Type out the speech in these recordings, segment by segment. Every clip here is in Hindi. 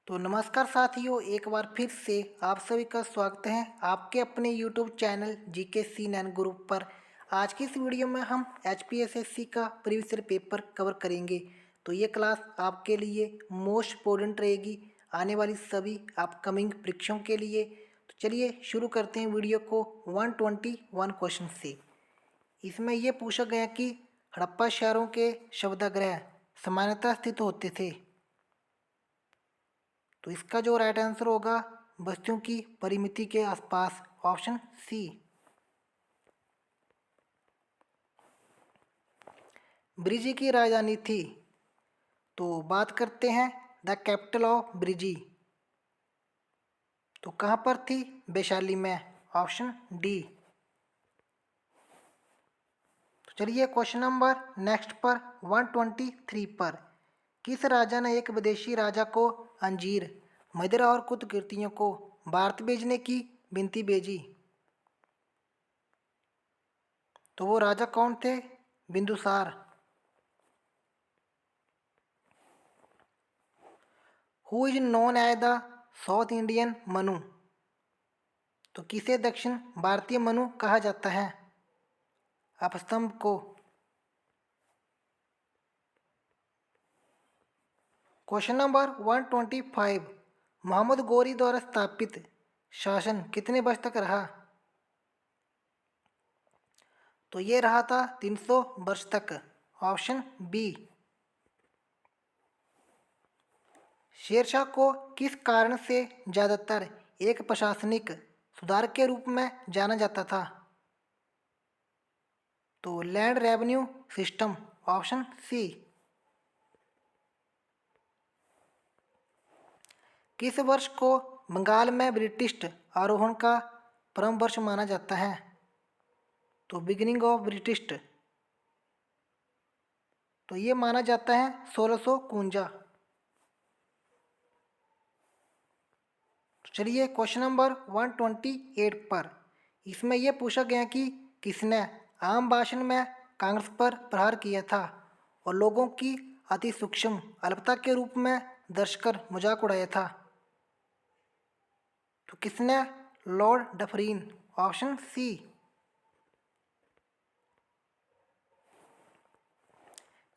तो नमस्कार साथियों, एक बार फिर से आप सभी का स्वागत है आपके अपने YouTube channel GK C9 group पर। आज की इस वीडियो में हम HPSSC का प्रीवियस ईयर पेपर कवर करेंगे। तो ये क्लास आपके लिए मोस्ट इम्पोर्टेंट रहेगी आने वाली सभी अपकमिंग परीक्षाओं के लिए। तो चलिए शुरू करते हैं वीडियो को 121 क्वेश्चन से। इसमें यह पूछा गया कि हड़प्पा शहरों के शवदाह सामान्यतः स्थित होते थे। तो इसका जो राइट आंसर होगा बस्तियों की परिमिति के आसपास, ऑप्शन सी। ब्रिजी की राजधानी थी, तो बात करते हैं द कैपिटल ऑफ ब्रिजी। तो कहाँ पर थी? वैशाली में, ऑप्शन डी। तो चलिए क्वेश्चन नंबर नेक्स्ट पर 123 पर। किस राजा ने एक विदेशी राजा को अंजीर, मदिरा और कुछ कृतियों को भारत भेजने की विनती भेजी? तो वो राजा कौन थे? Bindusar. Who is known as the South Indian Manu? तो किसे दक्षिण भारतीय मनु कहा जाता है? अपस्तंभ को। Question number 125। मोहम्मद गोरी द्वारा स्थापित शासन कितने वर्ष तक रहा? तो ये रहा था 300 वर्ष तक, ऑप्शन बी। शेरशाह को किस कारण से ज्यादातर एक प्रशासनिक सुधार के रूप में जाना जाता था? तो land revenue system, option C. किस वर्ष को बंगाल में ब्रिटिश आरोहण का प्रारंभ वर्ष माना जाता है? तो बिगिनिंग ऑफ ब्रिटिश। तो ये माना जाता है 1651। चलिए क्वेश्चन नंबर 128 पर। इसमें यह पूछा गया कि किसने आम भाषण में कांग्रेस पर प्रहार किया था और लोगों की अति सूक्ष्म अल्पता के रूप में दर्शकर मजाक उड़ाया था? तो किसने? Lord Dufferin, option C.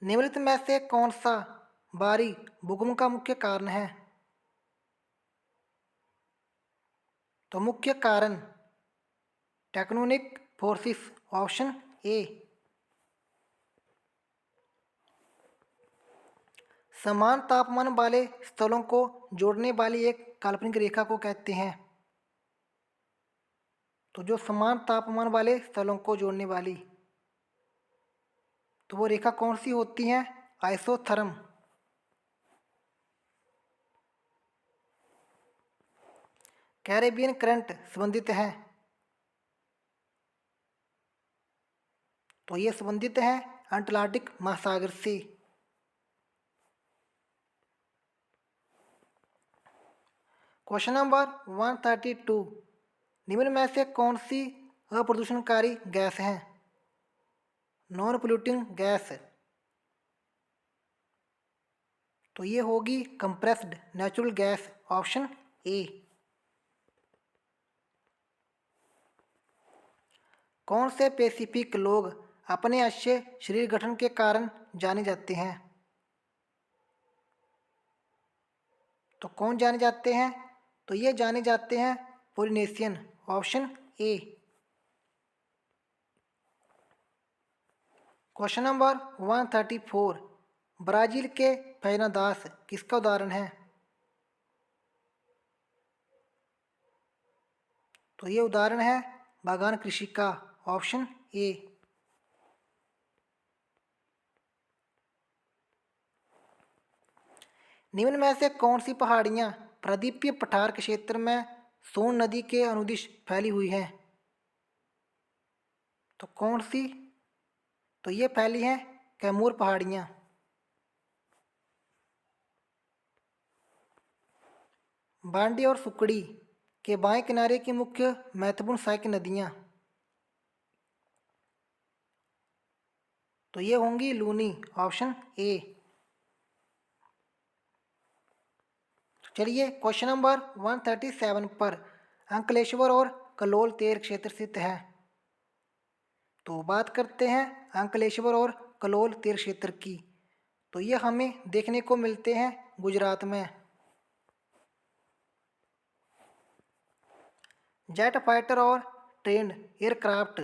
निम्नलिखित में से कौन सा बारी भूकंप का मुख्य कारण है? तो मुख्य कारण टेक्टोनिक फोर्सेस, ऑप्शन ए। समान तापमान वाले स्थलों को जोड़ने वाली एक काल्पनिक रेखा को कहते हैं? तो जो समान तापमान वाले स्थलों को जोड़ने वाली, तो वो रेखा कौन सी होती है? आइसोथर्म। कैरेबियन करंट संबंधित है? तो ये संबंधित है अटलांटिक महासागर से। Question number 132। निम्न में से कौन सी अप्रदूषणकारी गैस है? Non polluting gas. तो ये होगी compressed natural gas, option A. कौन से पैसिफिक लोग अपने अच्छे शरीर गठन के कारण जाने जाते हैं? तो कौन जाने जाते हैं? तो ये जाने जाते हैं Polynesian, option A. Question number 134। Brazil के फैनादास किसका उदाहरण है? तो ये उदाहरण है बागान कृषि का, ऑप्शन ए। निम्न में से कौन सी पहाड़ियाँ प्रायद्वीपीय पठार के क्षेत्र में सोन नदी के अनुदिश फैली हुई हैं? तो कौन सी? तो ये फैली हैं कैमूर पहाड़ियाँ। बांडी और सुकड़ी के बाएं किनारे की मुख्य महत्वपूर्ण सहायक नदियाँ, तो ये होंगी लूनी, ऑप्शन ए। चलिए क्वेश्चन नंबर 137 पर अंकलेश्वर और कलोल तीर्थ क्षेत्र स्थित है। तो बात करते हैं अंकलेश्वर और कलोल तीर्थ क्षेत्र की। तो ये हमें देखने को मिलते हैं गुजरात में। जेट फाइटर और ट्रेंड एयरक्राफ्ट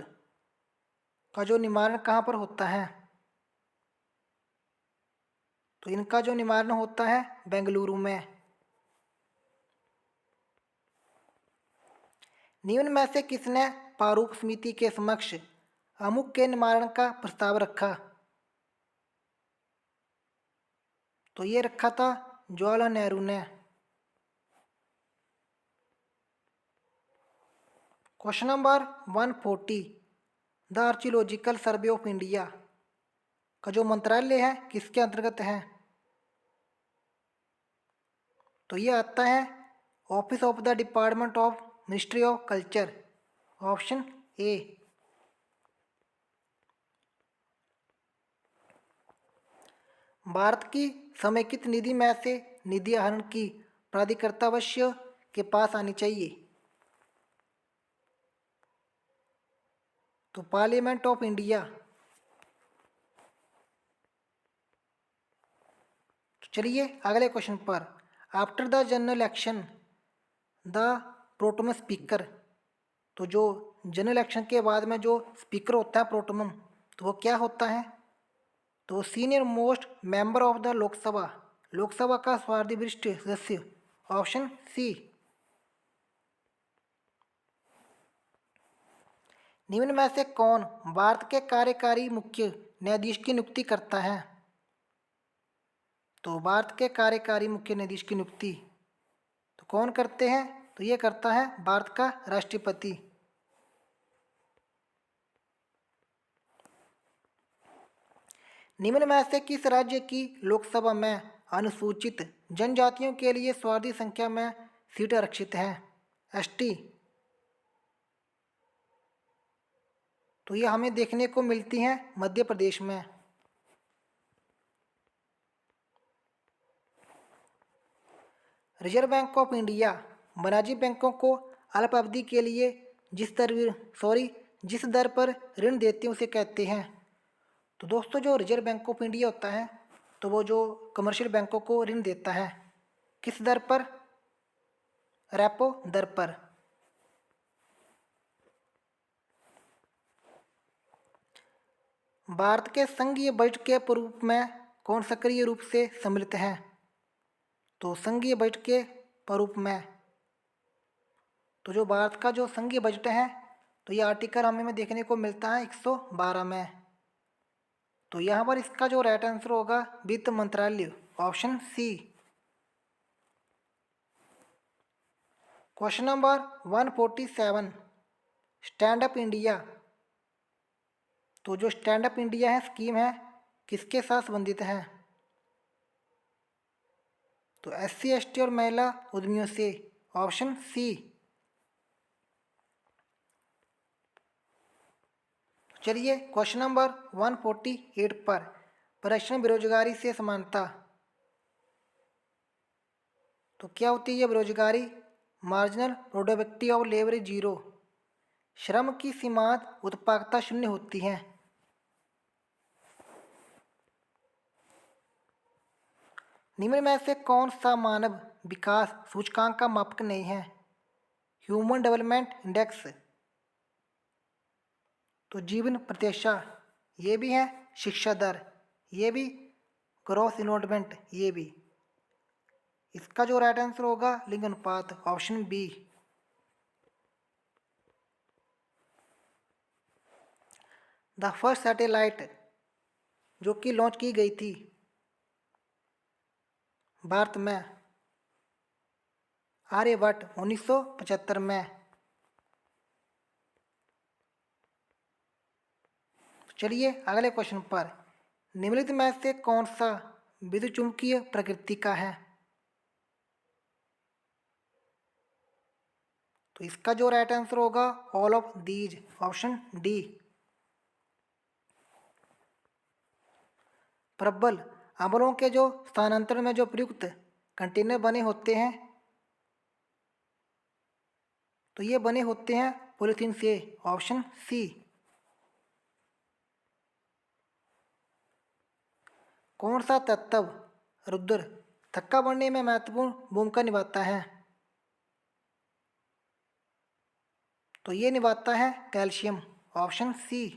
का जो निर्माण कहाँ पर होता है? तो इनका जो निर्माण होता है बेंगलुरु में। निम्न में से किसने प्रारूप समिति के समक्ष अमुक के निर्माण का प्रस्ताव रखा? तो ये रखा था जवाहरलाल नेहरू ने। Question number 140 the archaeological survey of India का जो मंत्रालय है किसके अंतर्गत है? तो ये आता है office of the department of ministry of culture, option A. Bharat की समेकित निधि में से निधि आहरण की प्राधिकर्तावश्य के पास आनी चाहिए। तो पार्लियामेंट ऑफ इंडिया। तो चलिए अगले क्वेश्चन पर। After the general election the protem speaker, तो जो जनरल इलेक्शन के बाद में जो स्पीकर होता है प्रोटोम, तो वो क्या होता है? तो senior most member of the Lok Sabha, Lok Sabha का सर्वोत्कृष्ट सदस्य, ऑप्शन सी। निम्न में से कौन भारत के कार्यकारी मुख्य न्यायाधीश की नियुक्ति करता है? तो भारत के कार्यकारी मुख्य न्यायाधीश की नियुक्ति तो कौन करते हैं? तो ये करता है भारत का राष्ट्रपति। निम्न में से किस राज्य की लोकसभा में अनुसूचित जनजातियों के लिए सर्वाधिक संख्या में सीट आरक्षित है? एसटी। तो ये हमें देखने को मिलती हैं मध्य प्रदेश में। रिजर्व बैंक ऑफ इंडिया वाणिज्यिक बैंकों को अल्पावधि के लिए जिस दर पर ऋण देते हैं उसे कहते हैं। तो दोस्तों जो रिजर्व बैंक ऑफ इंडिया होता है तो वो जो कमर्शियल बैंकों को ऋण देता है किस दर पर? रेपो दर पर। भारत के संघीय बजट के प्रारूप में कौन सक्रिय रूप से सम्मिलित है? तो संघीय बजट के प्रारूप में तो जो भारत का जो संघीय बजट है तो ये आर्टिकल हमें देखने को मिलता है 112 में। तो यहाँ पर इसका जो राइट आंसर होगा वित्त मंत्रालय, option C. Question number 147 stand up India, तो जो स्टैंड अप इंडिया है स्कीम है किसके साथ संबंधित है? तो SC ST और महिला उद्यमियों से, ऑप्शन सी। चलिए क्वेश्चन नंबर 148 पर प्रश्न बेरोजगारी से समानता, तो क्या होती है ये बेरोजगारी? Marginal productivity of labour zero, श्रम की सीमांत उत्पादकता शून्य होती है। निम्न में से कौन सा मानव विकास सूचकांक का मापक नहीं है? ह्यूमन डेवलपमेंट इंडेक्स, तो जीवन प्रत्याशा ये भी है, शिक्षा दर ये भी, ग्रॉस इन्वेस्टमेंट ये भी। इसका जो राइट आंसर होगा लिंग अनुपात, option B. The first satellite जो कि लॉन्च की गई थी भारत में, आर्यभट्ट 1975 में। चलिए अगले क्वेश्चन पर। निम्नलिखित में से कौन सा विद्युत चुंबकीय प्रकृति का है? तो इसका जो राइट आंसर होगा all of these, option D. प्रबल अम्लों के जो स्थानांतरण में जो प्रयुक्त कंटेनर बने होते हैं? तो ये बने होते हैं पॉलीथीन से, ऑप्शन सी। कौन सा तत्व रुद्र थक्का बढ़ने में महत्वपूर्ण भूमिका निभाता है? तो ये निभाता है calcium, option C.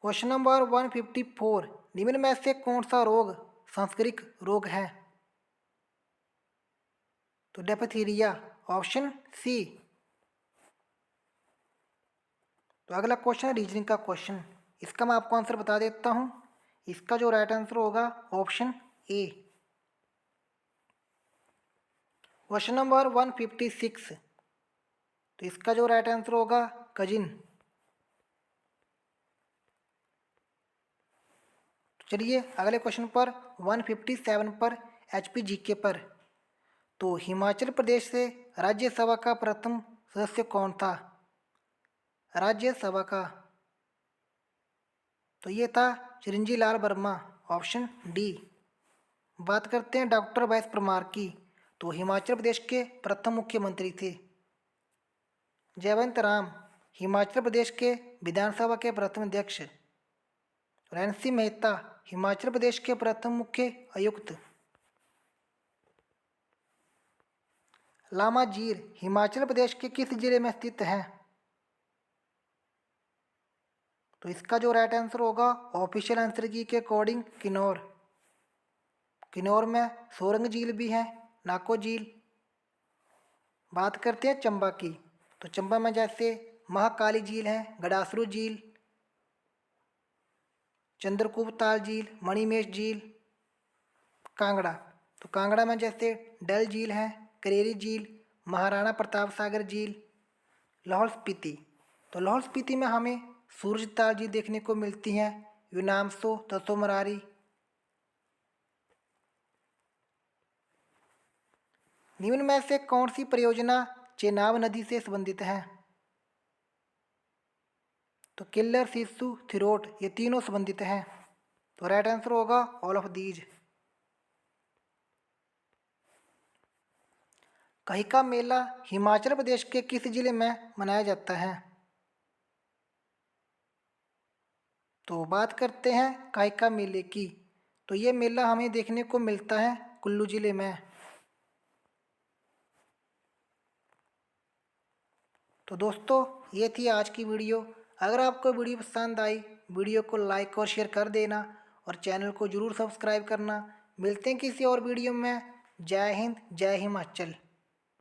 Question number 154, निम्न में से कौन सा रोग सांस्कृतिक रोग है? तो डिप्थीरिया, ऑप्शन सी। तो अगला क्वेश्चन है रीजनिंग का क्वेश्चन, इसका मैं आपको आंसर बता देता हूँ। इसका जो राइट आंसर होगा ऑप्शन ए। क्वेश्चन नंबर 156, तो इसका जो राइट आंसर होगा कजिन। चलिए अगले क्वेश्चन पर 157 पर एचपी जीके पर, तो हिमाचल प्रदेश से राज्यसभा का प्रथम सदस्य कौन था? राज्यसभा का, तो ये था चिरंजीवी लाल वर्मा, ऑप्शन डी। बात करते हैं डॉक्टर बैस परमार की, तो हिमाचल प्रदेश के प्रथम मुख्यमंत्री थे। जयवंत राम हिमाचल प्रदेश के विधानसभा के प्रथम अध्यक्ष। रैंसी मेहता हिमाचल प्रदेश के प्रथम मुख्य आयुक्त। लामा जीर हिमाचल प्रदेश के किस जिले में स्थित है? तो इसका जो राइट आंसर होगा ऑफिशियल आंसर की के अकॉर्डिंग किन्नौर। किन्नौर में सोरंग झील भी है, नाको झील। बात करते हैं चंबा की, तो चंबा में जैसे महाकाली झील है, गडासरू झील, चंद्रकूप ताल झील, मणिमेश झील। कांगड़ा, तो कांगड़ा में जैसे डल झील है, करेरी झील, महाराणा प्रताप सागर झील। लाहौल स्पीति, तो लाहौल स्पीति में हमें सूरज ताल झील देखने को मिलती है, यूनामसो, तसो मरारी। निम्न में से कौन सी परियोजना चेनाब नदी से संबंधित है? तो किल्लर, सिस्सू, थिरोट, ये तीनों संबंधित हैं। तो राइट आंसर होगा ऑल ऑफ दीज। कहिका मेला हिमाचल प्रदेश के किस जिले में मनाया जाता है? तो बात करते हैं काहिका मेले की, तो ये मेला हमें देखने को मिलता है कुल्लू जिले में। तो दोस्तों ये थी आज की वीडियो। अगर आपको वीडियो पसंद आई, वीडियो को लाइक और शेयर कर देना और चैनल को ज़रूर सब्सक्राइब करना। मिलते हैं किसी और वीडियो में। जय हिंद, जय हिमाचल।